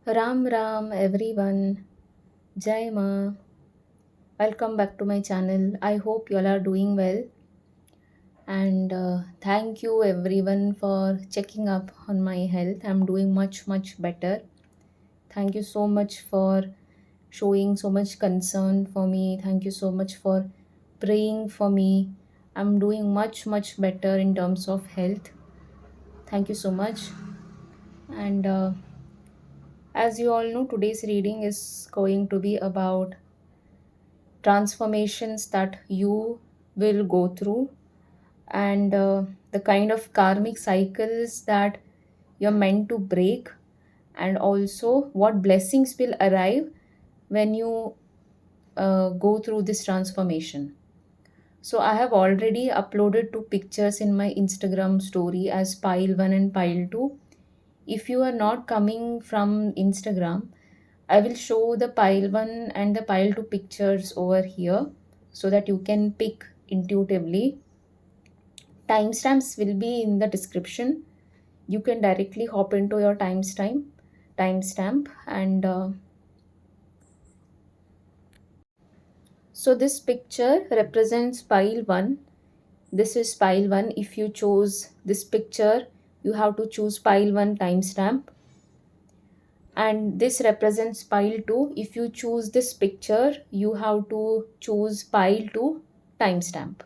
Ram Ram everyone, Jai Ma. Welcome back to my channel. I hope you all are doing well, and thank you everyone for checking up on my health. I'm doing much better. Thank you so much for showing so much concern for me. Thank you so much for praying for me. I'm doing much better in terms of health. Thank you so much. And as you all know, today's reading is going to be about transformations that you will go through and the kind of karmic cycles that you're meant to break, and also what blessings will arrive when you go through this transformation. So I have already uploaded two pictures in my Instagram story as pile 1 and pile 2. If you are not coming from Instagram, I will show the pile 1 and the pile 2 pictures over here so that you can pick intuitively. Timestamps will be in the description. You can directly hop into your timestamp, and so this picture represents pile 1. This is pile 1. If you chose this picture, you have to choose pile 1 timestamp, and this represents pile 2. If you choose this picture, you have to choose pile 2 timestamp.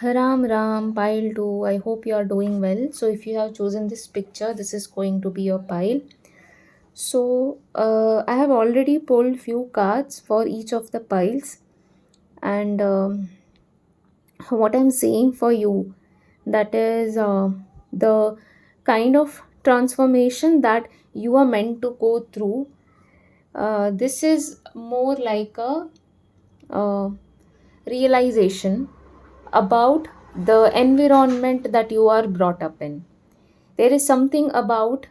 Ram Ram, pile 2. I hope you are doing well. So if you have chosen this picture, this is going to be your pile. So I have already pulled few cards for each of the piles, and what I'm saying for you, that is the kind of transformation that you are meant to go through. This is more like a uh, realization about the environment that you are brought up in. There is something about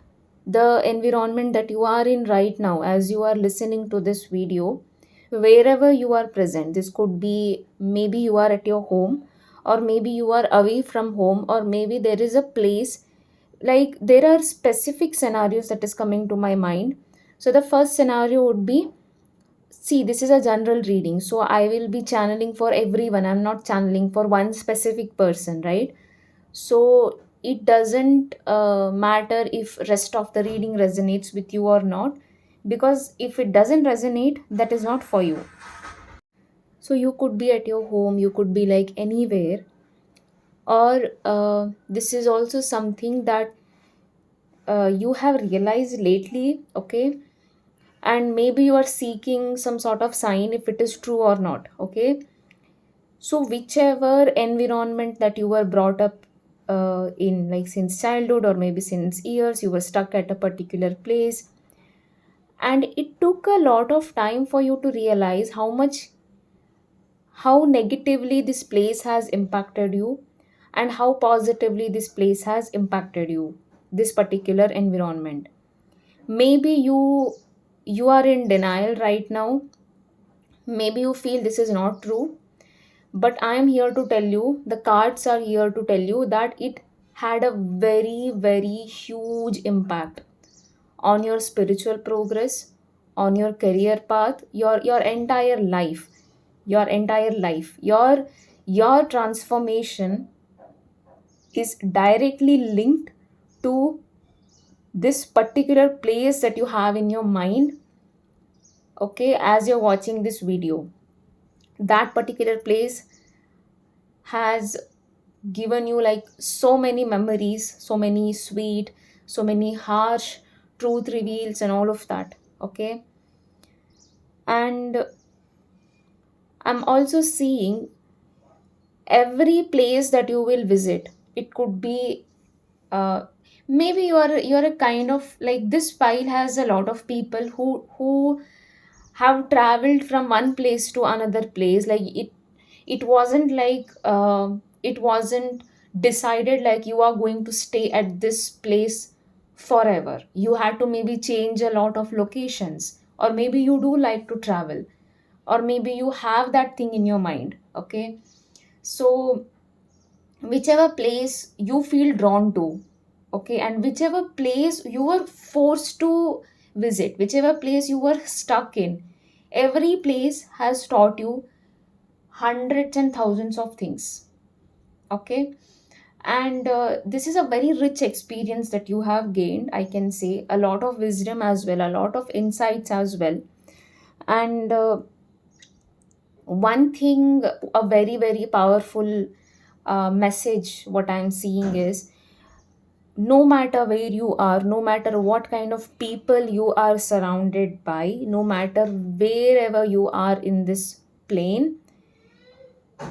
the environment that you are in right now as you are listening to this video, wherever you are present. This could be, maybe you are at your home, or maybe you are away from home, or maybe there is a place. Like, there are specific scenarios that is coming to my mind. So the first scenario would be, see, this is a general reading, so I will be channeling for everyone. I'm not channeling for one specific person, right? So it doesn't matter if rest of the reading resonates with you or not, because if it doesn't resonate, that is not for you. So you could be at your home, you could be like anywhere, or this is also something that you have realized lately, okay? And maybe you are seeking some sort of sign if it is true or not, okay? So whichever environment that you were brought up in, like since childhood or maybe since years, you were stuck at a particular place, and it took a lot of time for you to realize how negatively this place has impacted you, and how positively this place has impacted you, this particular environment. Maybe you are in denial right now. Maybe you feel this is not true, but I am here to tell you, the cards are here to tell you that it had a very huge impact on your spiritual progress, on your career path, your entire life, your transformation is directly linked to this particular place that you have in your mind. Okay, as you're watching this video, that particular place has given you like so many memories, so many sweet, so many harsh truth reveals, and all of that. Okay, and I'm also seeing every place that you will visit. It could be uh, maybe you're a kind of like, this pile has a lot of people who have traveled from one place to another place. Like, it wasn't like it wasn't decided like you are going to stay at this place forever. You had to maybe change a lot of locations, or maybe you do like to travel, or maybe you have that thing in your mind. Okay, so whichever place you feel drawn to, Okay, and whichever place you were forced to visit, whichever place you were stuck in, every place has taught you hundreds and thousands of things. Okay, and this is a very rich experience that you have gained. I can say a lot of wisdom as well, a lot of insights as well. And one thing, a very very powerful message what I'm seeing is, no matter where you are, no matter what kind of people you are surrounded by, no matter wherever you are in this plane,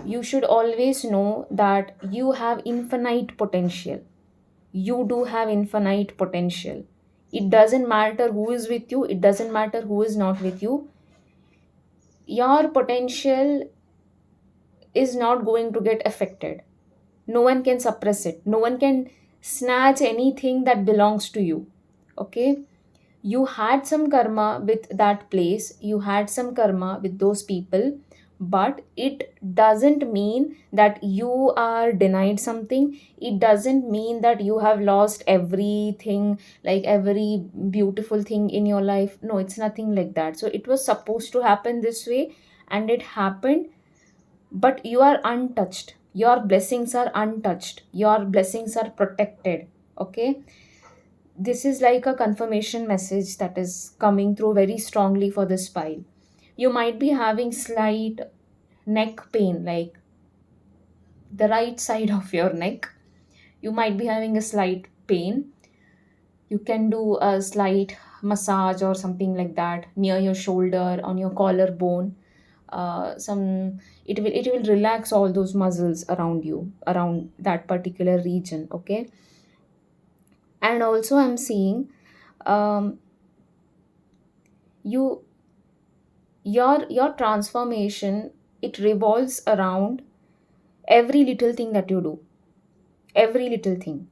you should always know that you have infinite potential. You do have infinite potential. It doesn't matter who is with you, it doesn't matter who is not with you. Your potential is not going to get affected. No one can suppress it, no one can snatch anything that belongs to you. Okay, you had some karma with that place, you had some karma with those people, but it doesn't mean that you are denied something. It doesn't mean that you have lost everything, like every beautiful thing in your life. No, it's nothing like that. So it was supposed to happen this way, and it happened, but you are untouched. Your blessings are untouched, your blessings are protected. Okay, this is like a confirmation message that is coming through very strongly for this pile. You might be having slight neck pain, like the right side of your neck. You might be having a slight pain. You can do a slight massage or something like that near your shoulder, on your collarbone. Some it will relax all those muscles around you, around that particular region. Okay, and also I'm seeing, um, you your transformation, it revolves around every little thing that you do, every little thing.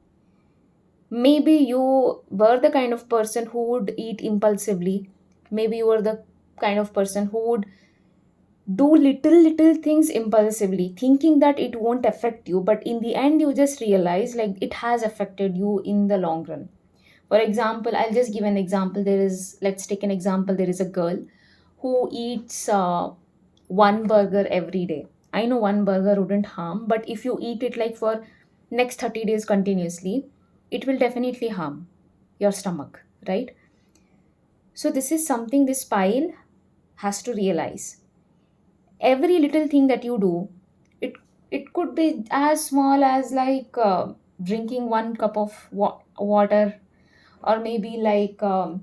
Maybe you were the kind of person who would eat impulsively. Maybe you were the kind of person who would do little things impulsively, thinking that it won't affect you, but in the end you just realize like it has affected you in the long run. For example, I'll just give an example. Let's take an example. There is a girl who eats one burger every day. I know one burger wouldn't harm, but if you eat it like for next 30 days continuously, it will definitely harm your stomach, right? So this is something this pile has to realize. Every little thing that you do, it it could be as small as like drinking one cup of water, or maybe like a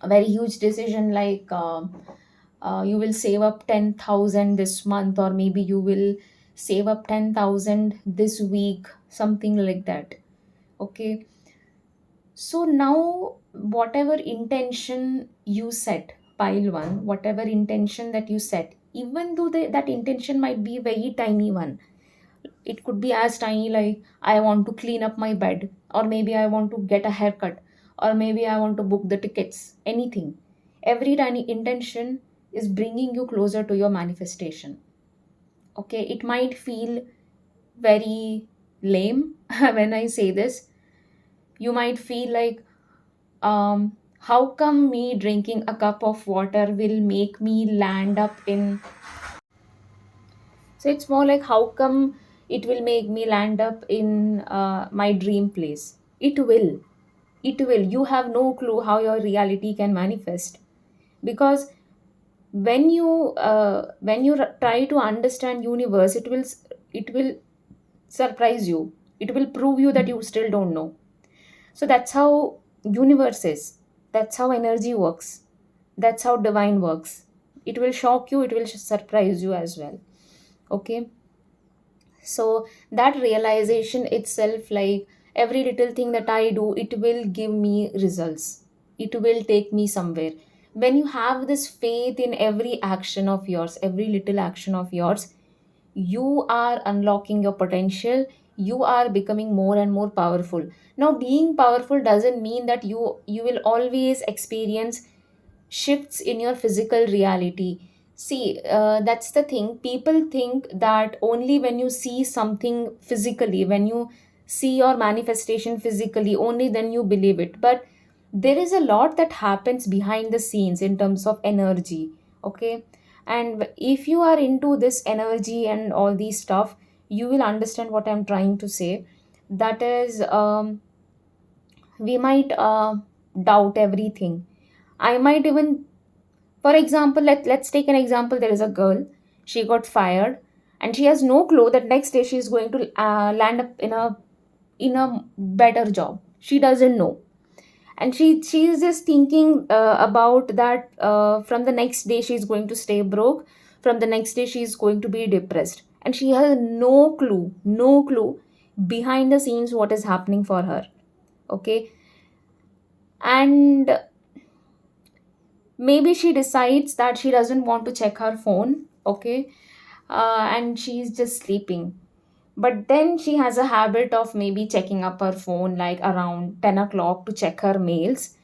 very huge decision like you will save up 10,000 this month, or maybe you will save up 10,000 this week, something like that. Okay, so now whatever intention you set, pile one, whatever intention that you set, even though that intention might be a very tiny one, it could be as tiny like I want to clean up my bed, or maybe I want to get a haircut, or maybe I want to book the tickets, anything. Every tiny intention is bringing you closer to your manifestation. Okay, it might feel very lame when I say this. You might feel like, how come me drinking a cup of water will make me land up in. So it's more like, how come it will make me land up in my dream place? It will. It will. You have no clue how your reality can manifest, because when you try to understand universe, it will surprise you. It will prove you that you still don't know. So that's how universe is. That's how energy works. That's how divine works. It will shock you. It will surprise you as well. Okay, so that realization itself, like every little thing that I do, it will give me results, it will take me somewhere. When you have this faith in every action of yours, every little action of yours, you are unlocking your potential. You are becoming more and more powerful. Now being powerful doesn't mean that you will always experience shifts in your physical reality. See, that's the thing. People think that only when you see something physically, when you see your manifestation physically, only then you believe it. But there is a lot that happens behind the scenes in terms of energy. Okay. And if you are into this energy and all these stuff, you will understand what I'm trying to say. That is, we might doubt everything. I might even, for example, let's take an example. There is a girl, she got fired, and she has no clue that next day she is going to land up in a better job. She doesn't know, and she is just thinking about that. From the next day she is going to stay broke. From the next day she is going to be depressed, and she has no clue behind the scenes what is happening for her. Okay. And maybe she decides that she doesn't want to check her phone. Okay. And she's just sleeping. But then she has a habit of maybe checking up her phone like around 10 o'clock to check her mails.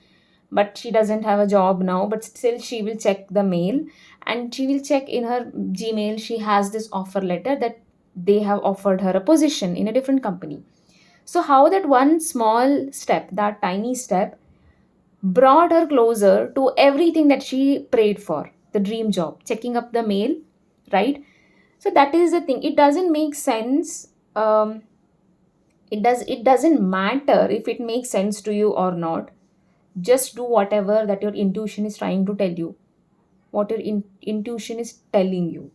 But she doesn't have a job now, but still she will check the mail, and she will check in her Gmail. She has this offer letter that they have offered her a position in a different company. So, how that one small step, that tiny step, brought her closer to everything that she prayed for, the dream job, checking up the mail, right? So that is the thing. It doesn't make sense. It doesn't matter if it makes sense to you or not. Just do whatever that your intuition is trying to tell you, what your intuition is telling you.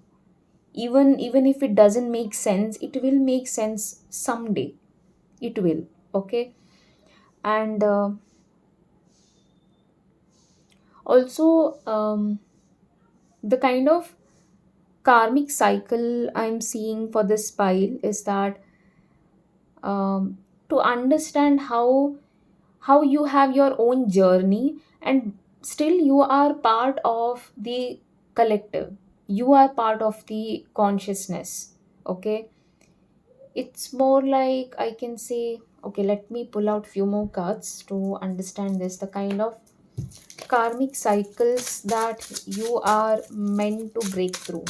Even if it doesn't make sense, it will make sense someday. It will. Okay. And also, the kind of karmic cycle I'm seeing for this pile is that, to understand how you have your own journey, and still you are part of the collective, you are part of the consciousness. Okay. It's more like, I can say, okay, let me pull out few more cards to understand this, the kind of karmic cycles that you are meant to break through,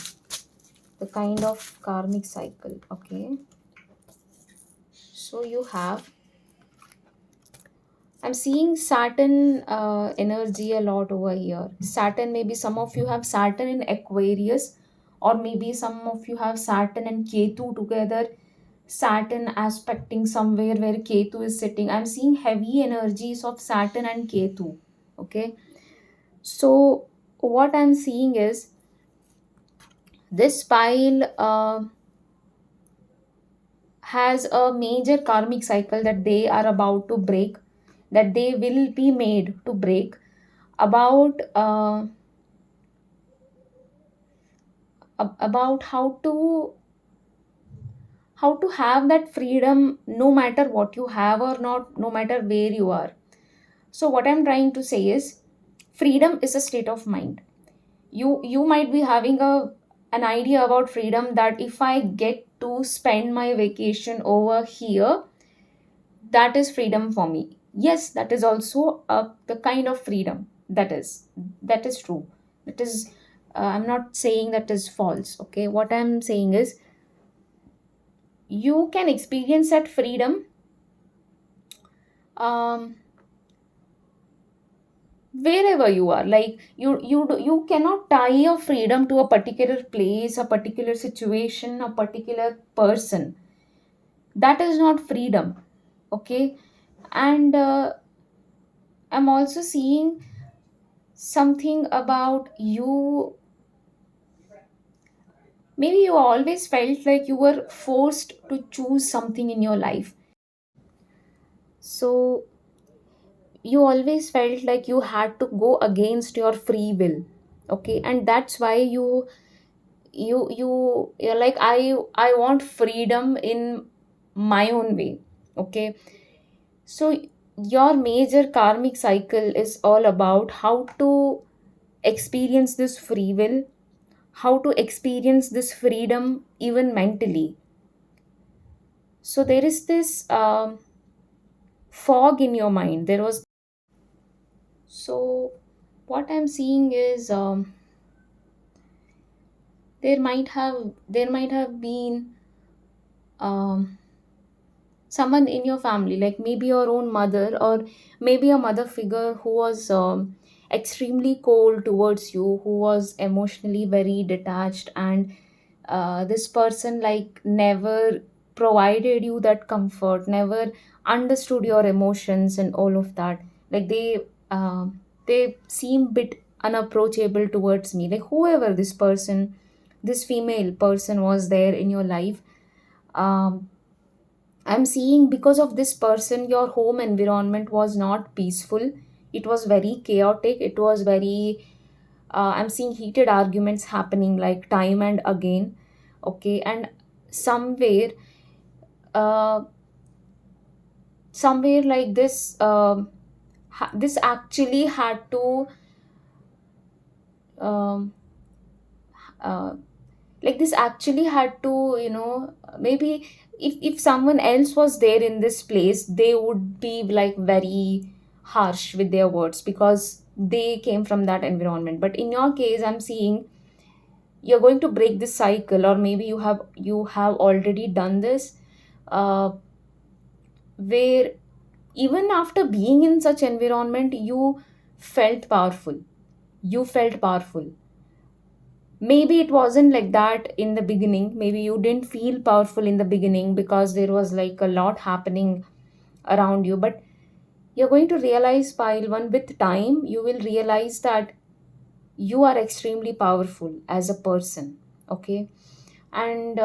the kind of karmic cycle. Okay. So you have, I'm seeing Saturn energy a lot over here. Saturn, maybe some of you have Saturn in Aquarius, or maybe some of you have Saturn and Ketu together. Saturn aspecting somewhere where Ketu is sitting. I'm seeing heavy energies of Saturn and Ketu. Okay. So, what I'm seeing is this pile has a major karmic cycle that they are about to break, that they will be made to break, about about how to have that freedom, no matter what you have or not, no matter where you are. So what I'm trying to say is, freedom is a state of mind. You might be having an idea about freedom, that if I get to spend my vacation over here, that is freedom for me. Yes, that is also the kind of freedom. That is true. That is, I'm not saying that is false. Okay, what I'm saying is, you can experience that freedom, um, wherever you are. Like, you cannot tie your freedom to a particular place, a particular situation, a particular person. That is not freedom. Okay. And I'm also seeing something about you. Maybe you always felt like you were forced to choose something in your life. So you always felt like you had to go against your free will. Okay. And that's why you're like, I want freedom in my own way. Okay. So your major karmic cycle is all about how to experience this free will, how to experience this freedom even mentally. So there is this fog in your mind. There was, so what I'm seeing is, there might have been, um, someone in your family, like maybe your own mother, or maybe a mother figure who was extremely cold towards you, who was emotionally very detached, and this person like never provided you that comfort, never understood your emotions and all of that. Like they seem bit unapproachable towards me, like whoever this person, this female person was there in your life. um, I'm seeing because of this person, your home environment was not peaceful. It was very chaotic. It was very, I'm seeing heated arguments happening like time and again. Okay. And somewhere, uh, somewhere like this, this actually had to, um, uh, like this actually had to, maybe if someone else was there in this place, they would be like very harsh with their words because they came from that environment. But in your case, I'm seeing you're going to break this cycle, or maybe you have already done this, uh, where even after being in such environment, felt powerful you felt powerful. Maybe it wasn't like that in the beginning, maybe you didn't feel powerful in the beginning because there was like a lot happening around you. But you're going to realize, pile one, with time you will realize that you are extremely powerful as a person. Okay. And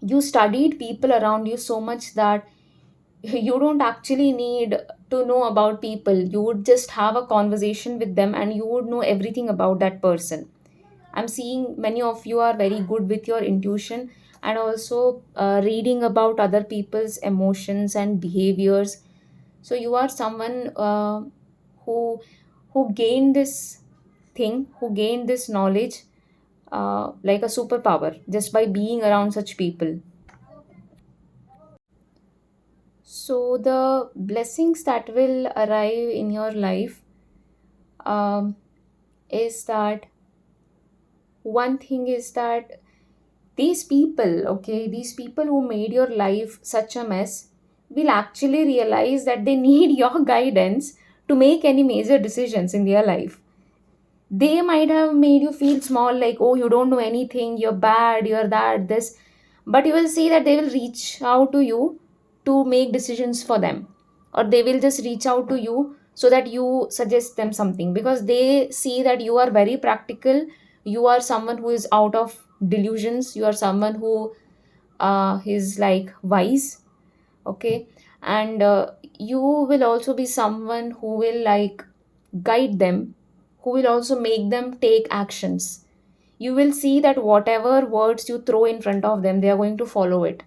you studied people around you so much that you don't actually need to know about people. You would just have a conversation with them and you would know everything about that person. I'm seeing many of you are very good with your intuition, and also reading about other people's emotions and behaviors. So you are someone who gained this who gained this knowledge like a superpower just by being around such people. So the blessings that will arrive in your life, um, is that one thing is that these people who made your life such a mess will actually realize that they need your guidance to make any major decisions in their life. They might have made you feel small, like, oh, you don't know anything, you're bad, you're that, this. But you will see that they will reach out to you to make decisions for them, or they will just reach out to you so that you suggest them something, because they see that you are very practical. You are someone who is out of delusions. You are someone who is like wise. Okay. And you will also be someone who will like guide them, who will also make them take actions. You will see that whatever words you throw in front of them, they are going to follow it.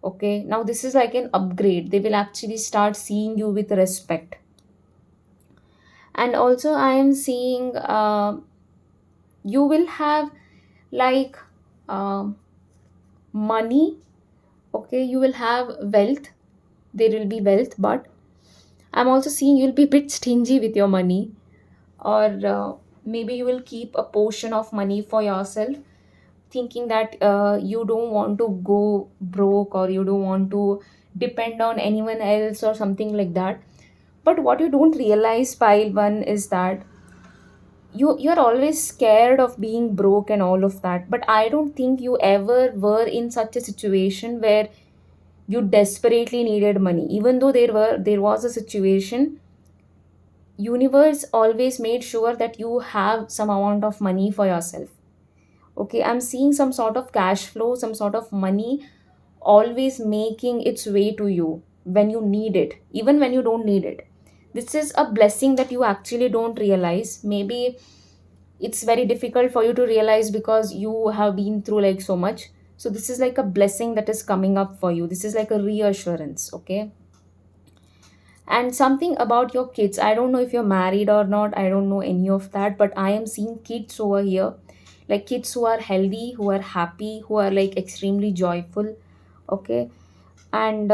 Okay, now this is like an upgrade. They will actually start seeing you with respect. And also I am seeing you will have like um money. Okay, you will have wealth. There will be wealth, but I'm also seeing you'll be a bit stingy with your money, or maybe you will keep a portion of money for yourself, thinking that you don't want to go broke, or you don't want to depend on anyone else or something like that. But what you don't realize, pile one, is that you're always scared of being broke and all of that. But I don't think you ever were in such a situation where you desperately needed money. Even though there was a situation, universe always made sure that you have some amount of money for yourself. Okay, I'm seeing some sort of cash flow, some sort of money always making its way to you when you need it, even when you don't need it. This is a blessing that you actually don't realize. Maybe it's very difficult for you to realize because you have been through like so much. So this is like a blessing that is coming up for you. This is like a reassurance. Okay. And something about your kids, I don't know if you're married or not, I don't know any of that, but I am seeing kids over here, like kids who are healthy, who are happy, who are like extremely joyful. Okay. And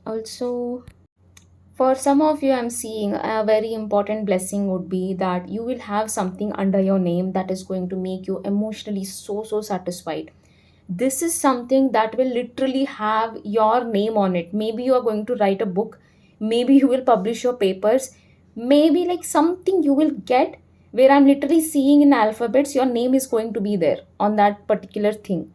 also, for some of you, I'm seeing a very important blessing would be that you will have something under your name that is going to make you emotionally so satisfied. This is something that will literally have your name on it. Maybe you are going to write a book, maybe you will publish your papers, maybe like something you will get where I'm literally seeing in alphabets your name is going to be there on that particular thing.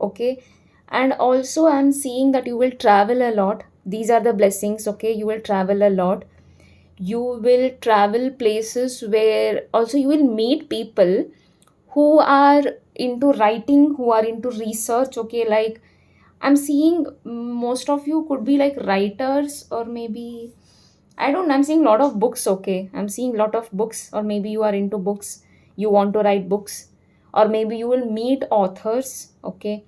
Okay. And also I'm seeing that you will travel a lot. These are the blessings. Okay, you will travel a lot. You will travel places where also you will meet people who are into writing, who are into research. Okay, like I'm seeing most of you could be like writers, or maybe I don't know, I'm seeing a lot of books. Okay, I'm seeing a lot of books, or maybe you are into books, you want to write books, or maybe you will meet authors. Okay,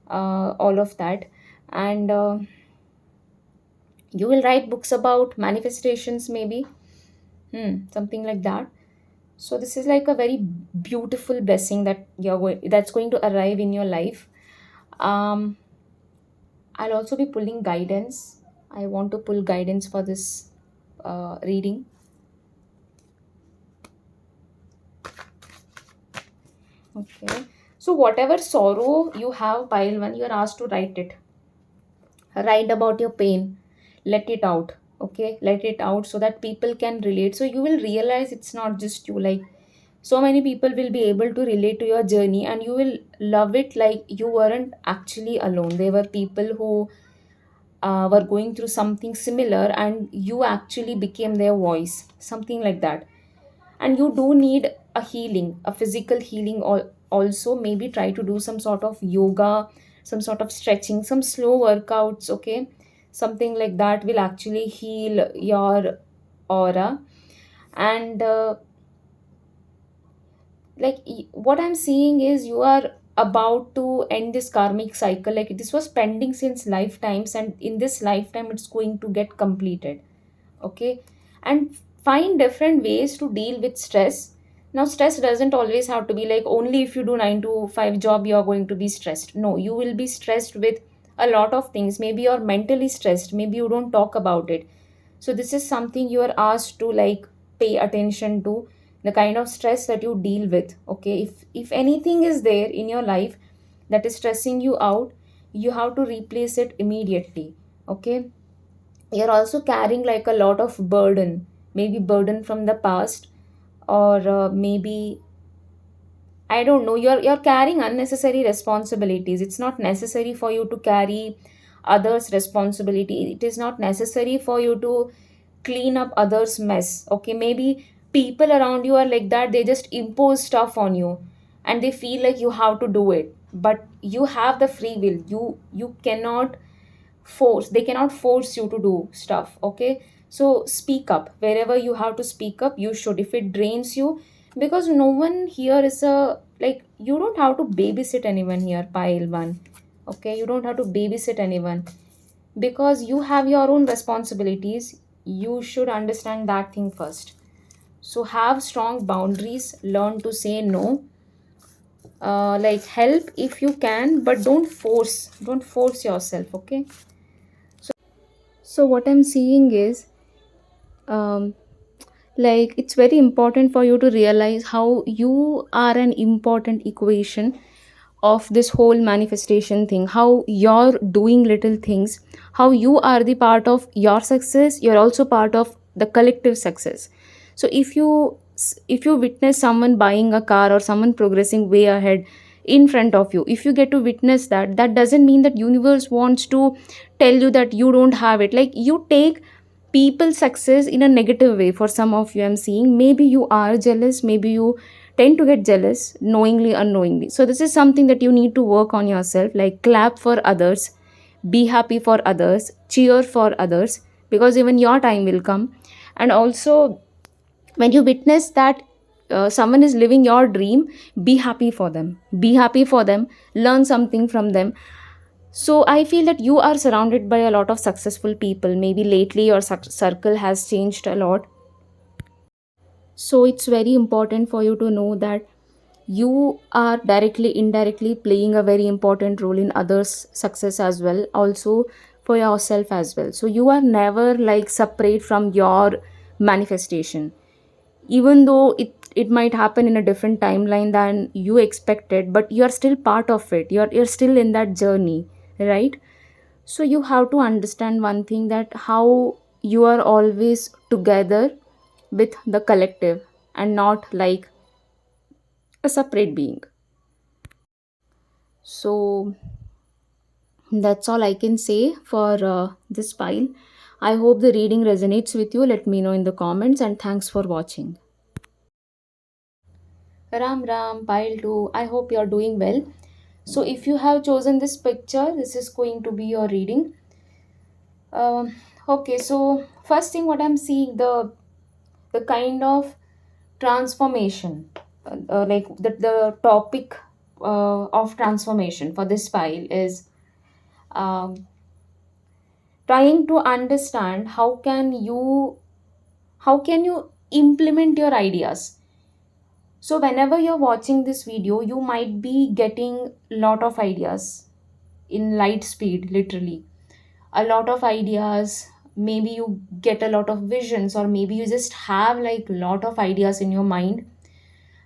all of that. And you will write books about manifestations, maybe. Something like that. So this is like a very beautiful blessing that that's going to arrive in your life. um I'll also be pulling guidance. I want to pull guidance for this reading. Okay. So whatever sorrow you have, pile one, you're asked to write it. Write about your pain. Let it out. Okay. Let it out so that people can relate. So you will realize it's not just you. Like so many people will be able to relate to your journey, and you will love it. Like you weren't actually alone. There were people who were going through something similar, and you actually became their voice. Something like that. And you do need a healing, a physical healing. Also maybe try to do some sort of yoga, some sort of stretching, some slow workouts. Okay, something like that will actually heal your aura. And what I'm seeing is you are about to end this karmic cycle. Like this was pending since lifetimes, and in this lifetime it's going to get completed. Okay. And find different ways to deal with stress. Now stress doesn't always have to be like only if you do 9 to 5 job you are going to be stressed. No, you will be stressed with a lot of things. Maybe you're mentally stressed, maybe you don't talk about it. So this is something you are asked to like pay attention to, the kind of stress that you deal with. Okay, if anything is there in your life that is stressing you out, you have to replace it immediately. Okay. You're also carrying like a lot of burden, maybe burden from the past, or maybe I don't know, you're carrying unnecessary responsibilities. It's not necessary for you to carry others responsibility. It is not necessary for you to clean up others mess. Okay, maybe people around you are like that, they just impose stuff on you, and they feel like you have to do it. But you have the free will. You cannot force, they cannot force you to do stuff. Okay. So speak up wherever you have to speak up. You should, if it drains you, because no one here is a like, you don't have to babysit anyone here, pile one. Okay, you don't have to babysit anyone, because you have your own responsibilities. You should understand that thing first. So have strong boundaries, learn to say no. Like help if you can, but don't force yourself. Okay. So what I'm seeing is, um, like it's very important for you to realize how you are an important equation of this whole manifestation thing. How you're doing little things, how you are the part of your success, you're also part of the collective success. So if you witness someone buying a car or someone progressing way ahead in front of you, if you get to witness that, that doesn't mean that universe wants to tell you that you don't have it. Like you take people's success in a negative way. For some of you I'm seeing, maybe you are jealous, maybe you tend to get jealous knowingly, unknowingly. So this is something that you need to work on yourself. Like clap for others, be happy for others, cheer for others, because even your time will come. And also when you witness that someone is living your dream, be happy for them, be happy for them, learn something from them. So I feel that you are surrounded by a lot of successful people. Maybe lately your circle has changed a lot. So it's very important for you to know that you are directly, indirectly playing a very important role in others' success as well, also for yourself as well. So you are never like separate from your manifestation. Even though it might happen in a different timeline than you expected, but you're still part of it, you're still in that journey, right? So you have to understand one thing, that how you are always together with the collective and not like a separate being. So that's all I can say for this file. I hope the reading resonates with you. Let me know in the comments, and thanks for watching. Ram Ram, pile 2. I hope you're doing well. So, if you have chosen this picture, this is going to be your reading. Um, okay, so first thing, what I'm seeing, the kind of transformation, like the topic of transformation for this file is um, trying to understand how can you implement your ideas. So whenever you're watching this video, you might be getting lot of ideas in light speed, literally a lot of ideas. Maybe you get a lot of visions, or maybe you just have like lot of ideas in your mind,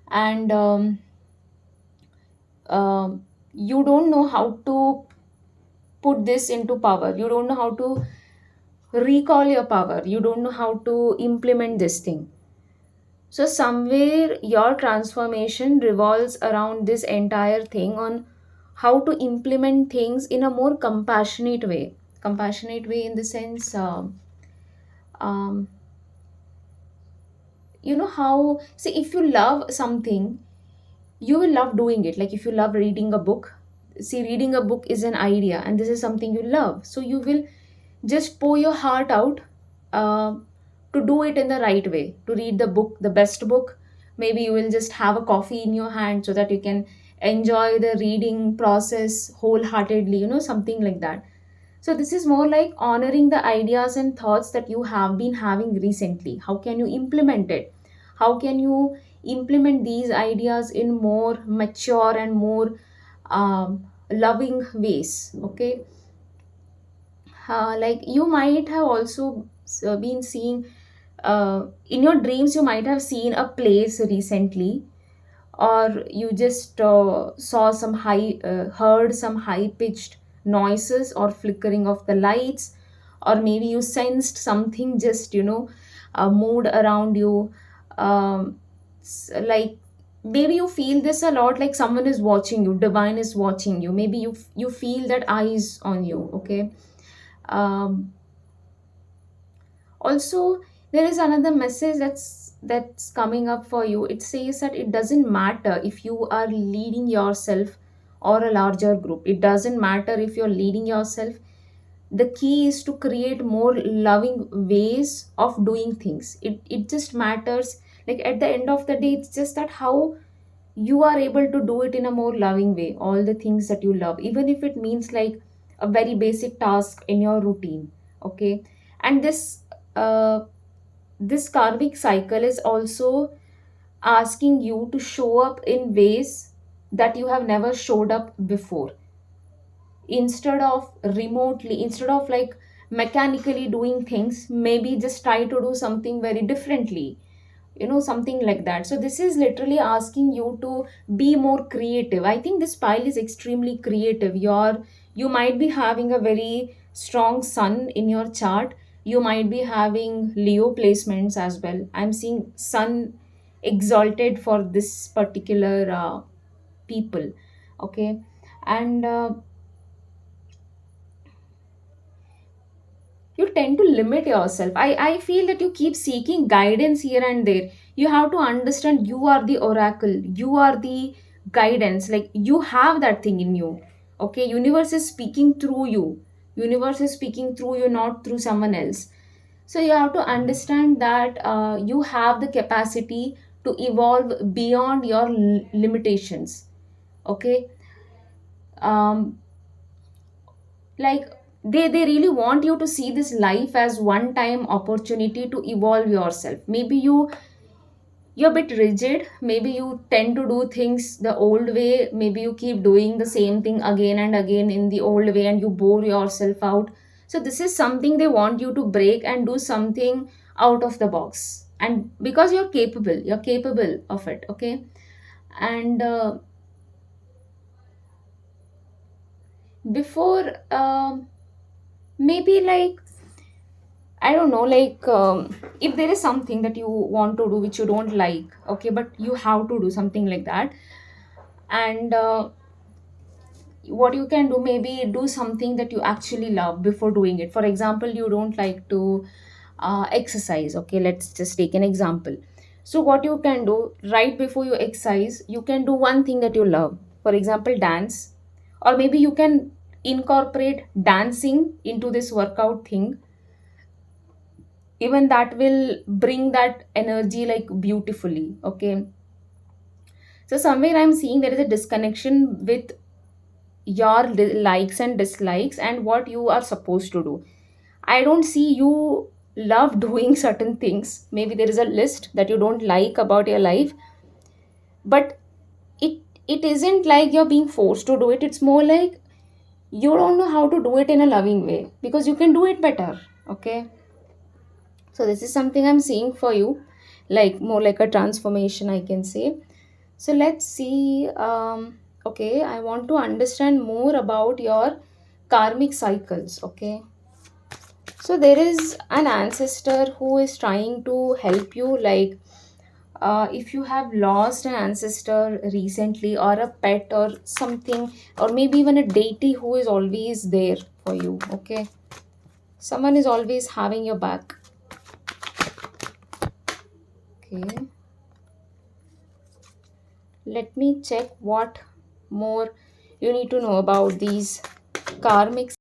and you don't know how to put this into power. You don't know how to recall your power. You don't know how to implement this thing. So somewhere your transformation revolves around this entire thing on how to implement things in a more compassionate way. Compassionate way in the sense, um, you know how, see, if you love something, you will love doing it. Like if you love reading a book, see, reading a book is an idea, and this is something you love. So you will just pour your heart out, uh, to do it in the right way, to read the book, the best book. Maybe you will just have a coffee in your hand so that you can enjoy the reading process wholeheartedly, something like that. So this is more like honoring the ideas and thoughts that you have been having recently. How can you implement it? How can you implement these ideas in more mature and more loving ways? Okay, like you might have also been seeing, in your dreams you might have seen a place recently, or you just saw some heard some high pitched noises or flickering of the lights, or maybe you sensed something just moved around you. Like maybe you feel this a lot, like someone is watching you, divine is watching you. Maybe you feel that eyes on you. Okay. Um, also there is another message that's coming up for you. It says that it doesn't matter if you are leading yourself or a larger group. It doesn't matter if you're leading yourself. The key is to create more loving ways of doing things. It just matters, like at the end of the day, it's just that how you are able to do it in a more loving way, all the things that you love, even if it means like a very basic task in your routine. Okay. And uh, this karmic cycle is also asking you to show up in ways that you have never showed up before. Instead of like mechanically doing things, maybe just try to do something very differently, something like that. So this is literally asking you to be more creative. I think this pile is extremely creative. You might be having a very strong sun in your chart. You might be having Leo placements as well. I'm seeing sun exalted for this particular people. Okay. And you tend to limit yourself. I feel that you keep seeking guidance here and there. You have to understand you are the oracle, you are the guidance, like you have that thing in you. Okay, universe is speaking through you. Universe is speaking through you, not through someone else. So you have to understand that you have the capacity to evolve beyond your limitations. Okay. um like they really want you to see this life as one time opportunity to evolve yourself. Maybe you're a bit rigid, maybe you tend to do things the old way, maybe you keep doing the same thing again and again in the old way and you bore yourself out. So this is something they want you to break and do something out of the box. and because you're capable of it, okay. And before maybe like, I don't know, like, if there is something that you want to do which you don't like, okay, but you have to do something like that. And what you can do, maybe do something that you actually love before doing it. For example, you don't like to exercise, okay, let's just take an example. So what you can do right before you exercise, you can do one thing that you love. For example, dance, or maybe you can incorporate dancing into this workout thing. Even that will bring that energy like beautifully, okay. So somewhere I'm seeing there is a disconnection with your likes and dislikes and what you are supposed to do. I don't see you love doing certain things. Maybe there is a list that you don't like about your life, but it it isn't like you're being forced to do it. It's more like you don't know how to do it in a loving way because you can do it better, okay. So this is something I'm seeing for you, like more like a transformation, I can say. So let's see. Okay, I want to understand more about your karmic cycles. Okay, so there is an ancestor who is trying to help you. Like, if you have lost an ancestor recently, or a pet, or something, or maybe even a deity who is always there for you. Okay, someone is always having your back. Okay, let me check what more you need to know about these karmic.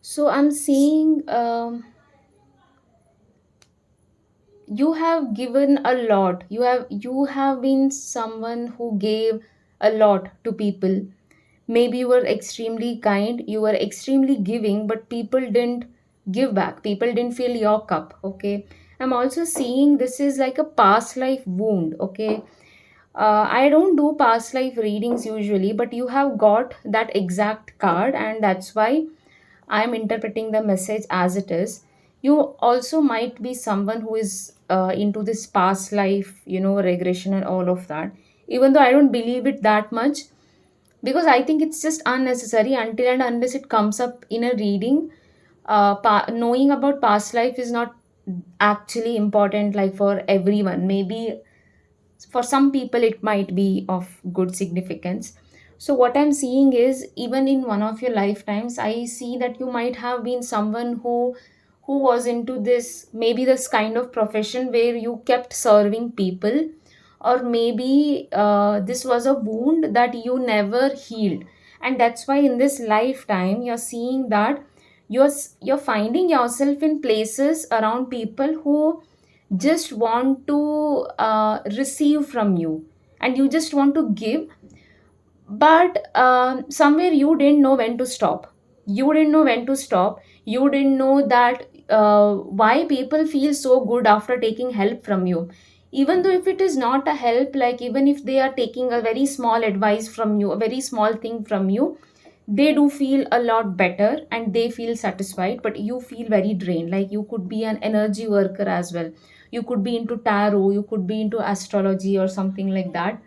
So I'm seeing you have given a lot. You have been someone who gave a lot to people. Maybe you were extremely kind, you were extremely giving, but people didn't give back. People didn't fill your cup. Okay. I'm also seeing this is like a past life wound. Okay. I don't do past life readings usually, but you have got that exact card, and that's why I'm interpreting the message as it is. You also might be someone who is into this past life, regression and all of that. Even though I don't believe it that much, because I think it's just unnecessary until and unless it comes up in a reading. Knowing about past life is not actually important, like for everyone. Maybe for some people it might be of good significance. So what I'm seeing is, even in one of your lifetimes, I see that you might have been someone who was into this, maybe this kind of profession where you kept serving people, or maybe this was a wound that you never healed, and that's why in this lifetime you're seeing that you're finding yourself in places around people who just want to receive from you, and you just want to give. But somewhere you didn't know when to stop. You didn't know that why people feel so good after taking help from you, even though if it is not a help, like even if they are taking a very small advice from you, a very small thing from you, they do feel a lot better and they feel satisfied, but you feel very drained. Like, you could be an energy worker as well. You could be into tarot, you could be into astrology or something like that.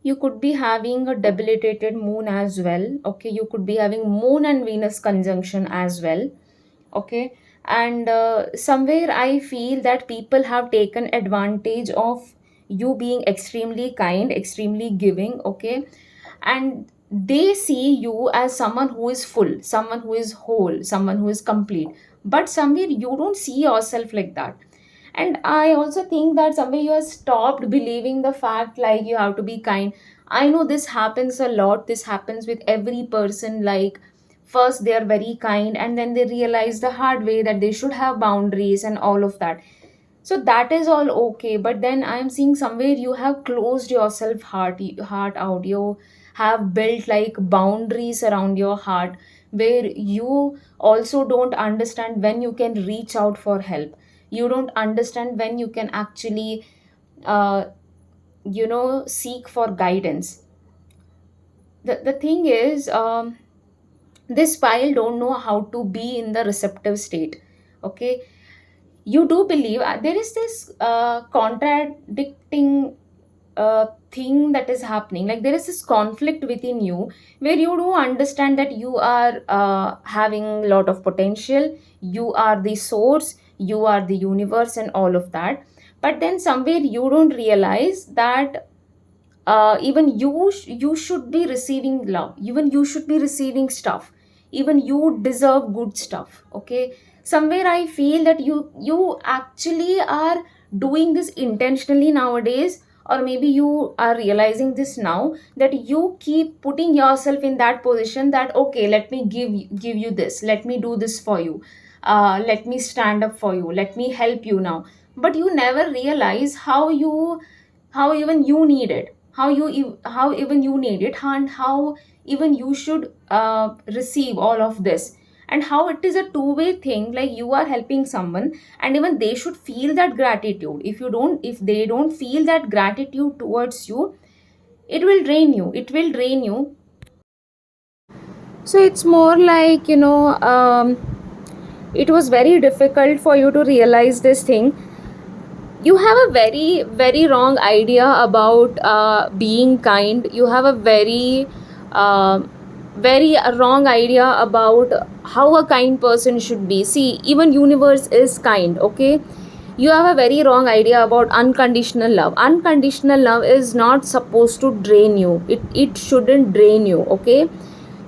You could be having a debilitated moon as well. Okay, you could be having moon and Venus conjunction as well. Okay. And somewhere I feel that people have taken advantage of you being extremely kind, extremely giving. Okay. And they see you as someone who is full, someone who is whole, someone who is complete, but somewhere you don't see yourself like that. And I also think that somewhere you have stopped believing the fact like you have to be kind. I know this happens a lot, this happens with every person. Like, first they are very kind and then they realize the hard way that they should have boundaries and all of that. So that is all okay, but then I'm seeing somewhere you have closed yourself heart out. You have built like boundaries around your heart, where you also don't understand when you can reach out for help. You don't understand when you can actually uh, seek for guidance. The thing is, this pile don't know how to be in the receptive state. Okay. you do believe there is this contradicting thing that is happening, like there is this conflict within you, where you do understand that you are having a lot of potential, you are the source, you are the universe and all of that. But then somewhere you don't realize that even you should be receiving love, even you should be receiving stuff, even you deserve good stuff. Okay, somewhere I feel that you actually are doing this intentionally nowadays, or maybe you are realizing this now, that you keep putting yourself in that position that okay, let me give you this, let me do this for you, let me stand up for you, let me help you now. But you never realize how even you need it, how even you need it, and how even you should receive all of this, and how it is a two-way thing, like you are helping someone and even they should feel that gratitude. If they don't feel that gratitude towards you, it will drain you, it will drain you. So it's more like, it was very difficult for you to realize this thing. You have a very very wrong idea about being kind. You have a uh, very wrong idea about how a kind person should be. See, even universe is kind. Okay, you have a very wrong idea about unconditional love. Unconditional love is not supposed to drain you. It shouldn't drain you. Okay,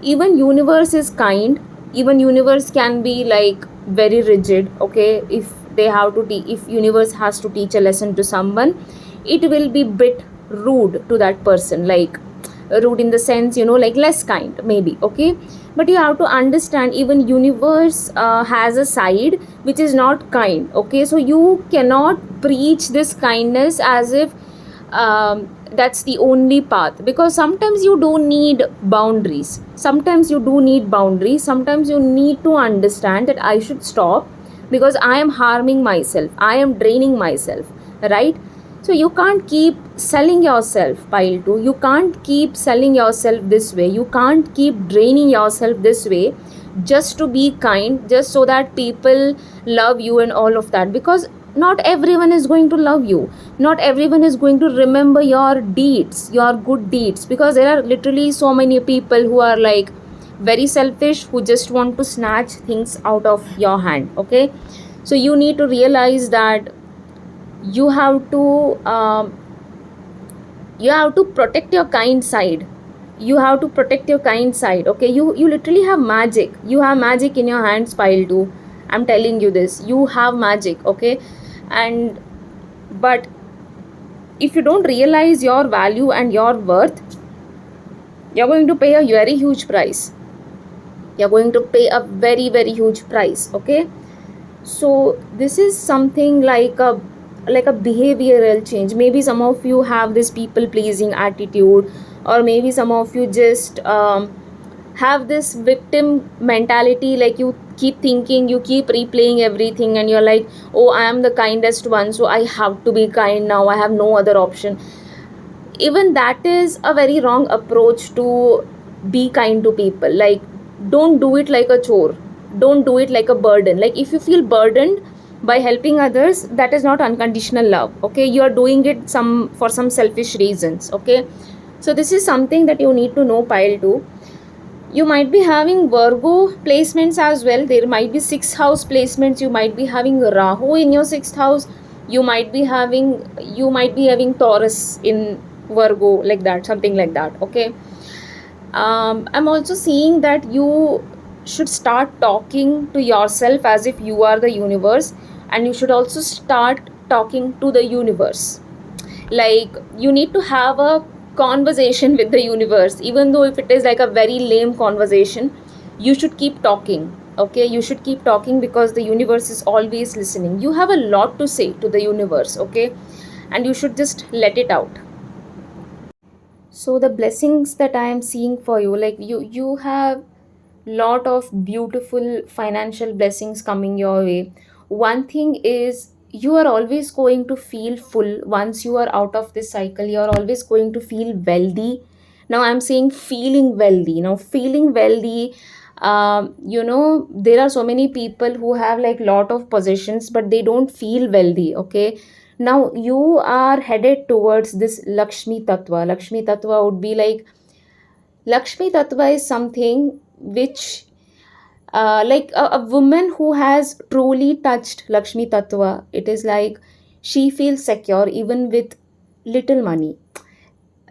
even universe is kind. Even universe can be like very rigid. Okay, if they have to if universe has to teach a lesson to someone, it will be bit rude to that person, like rude in the sense, like less kind maybe. Okay, but you have to understand, even universe has a side which is not kind. Okay, so you cannot preach this kindness as if that's the only path, because sometimes you do need boundaries, sometimes you need to understand that I should stop, because I am harming myself, I am draining myself, right? So you can't keep selling yourself, pile 2, you can't keep selling yourself this way, you can't keep draining yourself this way, just to be kind, just so that people love you and all of that. Because not everyone is going to love you, not everyone is going to remember your deeds, your good deeds, because there are literally so many people who are like very selfish, who just want to snatch things out of your hand. Okay, so you need to realize that you have to um, you have to protect your kind side, you have to protect your kind side. Okay, you literally have magic, you have magic in your hands, pile 2. I'm telling you this, you have magic. Okay, and but if you don't realize your value and your worth, you're going to pay a very huge price, you're going to pay a very very huge price. Okay, so this is something like a behavioral change. Maybe some of you have this people pleasing attitude, or maybe some of you just have this victim mentality, like you keep thinking, you keep replaying everything, and you're like, oh, I am the kindest one, so I have to be kind now, I have no other option. Even that is a very wrong approach to be kind to people. Like, don't do it like a chore, don't do it like a burden. Like, if you feel burdened by helping others, that is not unconditional love. Okay, you are doing it some for some selfish reasons. Okay, so this is something that you need to know, pile 2. You might be having Virgo placements as well. There might be sixth house placements, you might be having Rahu in your sixth house, you might be having Taurus in Virgo, like that, something like that. Okay, I'm also seeing that you should start talking to yourself as if you are the universe, and you should also start talking to the universe. Like, you need to have a conversation with the universe, even though if it is like a very lame conversation, you should keep talking. Okay, you should keep talking, because the universe is always listening. You have a lot to say to the universe. Okay, and you should just let it out. So the blessings that I am seeing for you, like you have lot of beautiful financial blessings coming your way. One thing is, you are always going to feel full once you are out of this cycle, you are always going to feel wealthy. Now I'm saying feeling wealthy, feeling wealthy, there are so many people who have like lot of possessions but they don't feel wealthy. Okay, now you are headed towards this Lakshmi Tattva. Lakshmi Tattva would be like, Lakshmi Tattva is something which, like a woman who has truly touched Lakshmi Tattva, it is like she feels secure even with little money.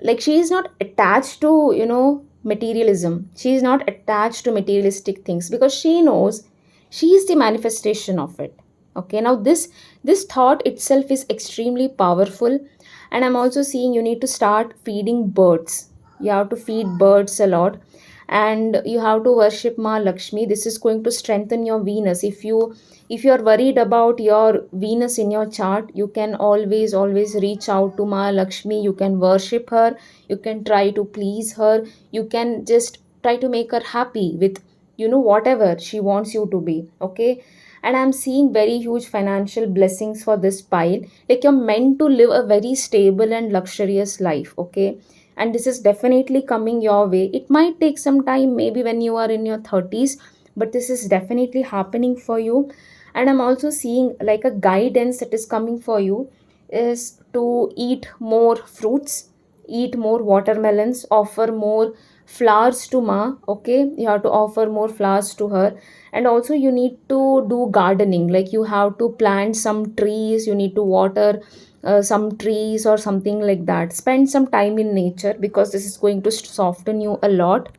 Like she is not attached to, materialism. She is not attached to materialistic things because she knows she is the manifestation of it. Okay, now this thought itself is extremely powerful. And I'm also seeing you need to start feeding birds. You have to feed birds a lot, and you have to worship Ma Lakshmi. This is going to strengthen your Venus. If you are worried about your Venus in your chart, you can always reach out to Ma Lakshmi. You can worship her, you can try to please her, you can just try to make her happy with, whatever she wants you to be. Okay, and I'm seeing very huge financial blessings for this pile. Like you're meant to live a very stable and luxurious life. Okay, and this is definitely coming your way. It might take some time, maybe when you are in your 30s, but this is definitely happening for you. And I'm also seeing like a guidance that is coming for you is to eat more fruits, eat more watermelons, offer more flowers to Ma. Okay, you have to offer more flowers to her. And also you need to do gardening, like you have to plant some trees, you need to water some trees or something like that. Spend some time in nature because this is going to soften you a lot.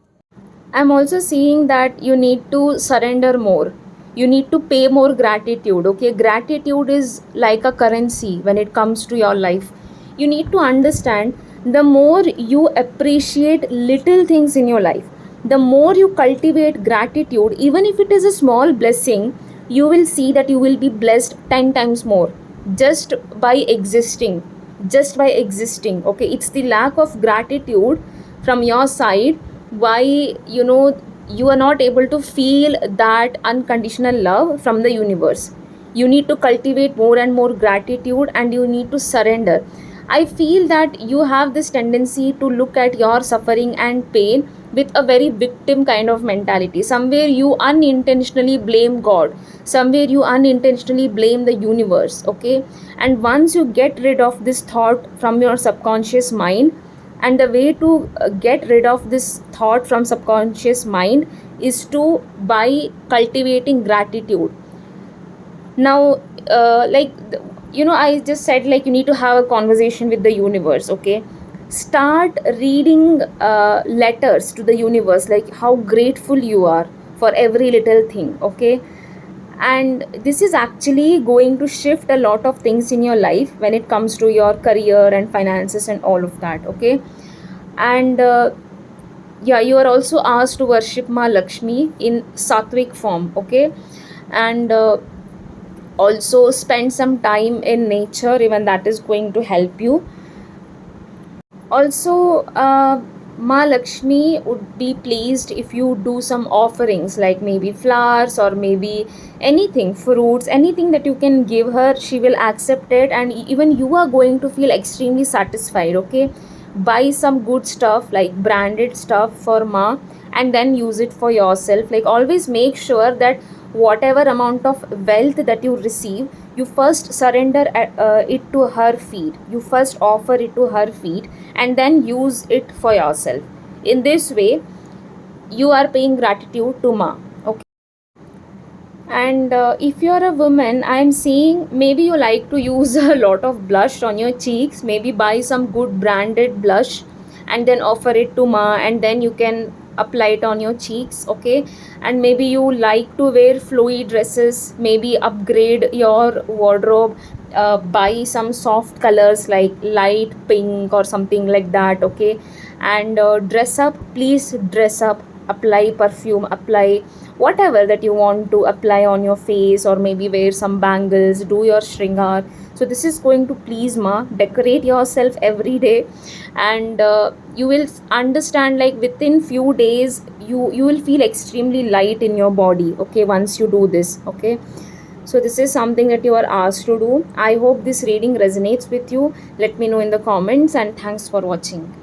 I'm also seeing that you need to surrender more. You need to pay more gratitude. Okay, gratitude is like a currency when it comes to your life. You need to understand, the more you appreciate little things in your life, the more you cultivate gratitude, even if it is a small blessing, you will see that you will be blessed 10 times more just by existing. Just by existing. Okay, it's the lack of gratitude from your side why, you are not able to feel that unconditional love from the universe. You need to cultivate more and more gratitude, and you need to surrender. I feel that you have this tendency to look at your suffering and pain with a very victim kind of mentality. Somewhere you unintentionally blame God, somewhere you unintentionally blame the universe. Okay, and once you get rid of this thought from your subconscious mind, and the way to get rid of this thought from subconscious mind is to by cultivating gratitude. Now, I just said like you need to have a conversation with the universe. Okay, start reading letters to the universe, like how grateful you are for every little thing. Okay, and this is actually going to shift a lot of things in your life when it comes to your career and finances and all of that. Okay, and yeah, you are also asked to worship Ma Lakshmi in sattvic form. Okay, and also spend some time in nature, even that is going to help you. Also, Ma Lakshmi would be pleased if you do some offerings, like maybe flowers or maybe anything, fruits, anything that you can give her. She will accept it, and even you are going to feel extremely satisfied. Okay, buy some good stuff like branded stuff for Ma, and then use it for yourself. Like always make sure that whatever amount of wealth that you receive, you first surrender it to her feet. You first offer it to her feet, and then use it for yourself. In this way, you are paying gratitude to Ma. Okay, and if you are a woman, I am seeing maybe you like to use a lot of blush on your cheeks. Maybe buy some good branded blush and then offer it to Ma, and then you can apply it on your cheeks. Okay, and maybe you like to wear flowy dresses. Maybe upgrade your wardrobe, buy some soft colors like light pink or something like that. Okay, and dress up. Please dress up, apply perfume, apply whatever that you want to apply on your face, or maybe wear some bangles, do your shringar. So this is going to please Ma. Decorate yourself every day, and you will understand, like within few days you will feel extremely light in your body. Okay, once you do this. Okay, so this is something that you are asked to do. I hope this reading resonates with you. Let me know in the comments, and thanks for watching.